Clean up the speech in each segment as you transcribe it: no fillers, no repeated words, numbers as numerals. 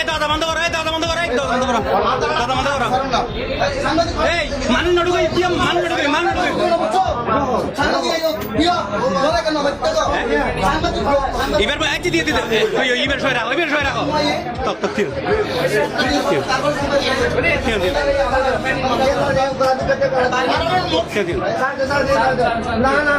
দাদা বন্ধ করো, দাদা বন্ধ করো, দাদা বন্ধ করো, দাদা বন্ধ করো। এই মানুষ নড়ুক, মানুষ নড়ুক, মানুষ নড়ুক। এবার আইতে দিয়ে দিতে, ওই এবার সয় রাখো, এবার সয় রাখো। তক তক তিল। না না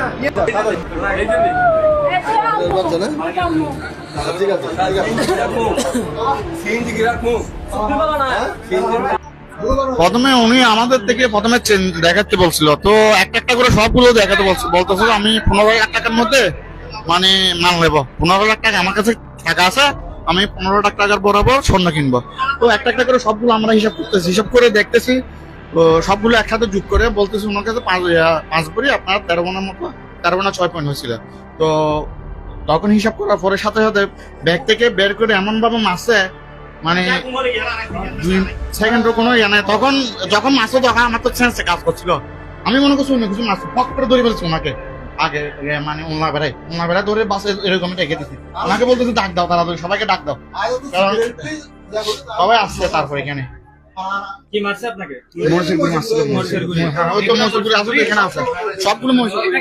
প্রথমে উনি আমাদের থেকে প্রথমে দেখাতে বলছিল, তো একটা একটা করে সবগুলো দেখাতে বলতেছিল আমি 15 লাখ টাকার মধ্যে মানে মাল নেবো, 15 লাখ টাকা আমার কাছে টাকা আছে, আমি 15 লাখ টাকার বরাবর স্বর্ণ কিনবো। তো একটা একটা করে সবগুলো আমরা হিসাব করতেছি, হিসাব করে দেখতেছি, তো সবগুলো একসাথে যোগ করে বলতেছি ওনার কাছে 5 ভরি আপনার 13 পয়েন্টের মতো, 13 পয়েন্ট 6 পয়েন্ট হয়েছিল। তো তখন হিসাব করার পরে সাথে সাথে ব্যাগ থেকে বের করে এমন ভাবে মাসে মানে 2 সেকেন্ডের কোনো ইয়ে নাই। তখন যখন মাছও তখন আমার তো সেন্সে কাজ করছিল, আমি মনে করছি অন্য কিছু মাছ পক করে ধরে ফেলছি ওনাকে আগে, মানে ওনার বেড়ায় ধরে বাসে এরকম রেখে দিচ্ছি, ওনাকে বলতেছি ডাক দাও তাড়াতাড়ি, সবাইকে ডাক দাও, কারণ সবাই আসছে। তারপর এখানে কি মারছে আপনাকে? মহিষের গুড়ি মারছে, ওই তো মহিষের গুড়ি আসলে এখানে আছে সবগুলো মহিষের গুড়ি।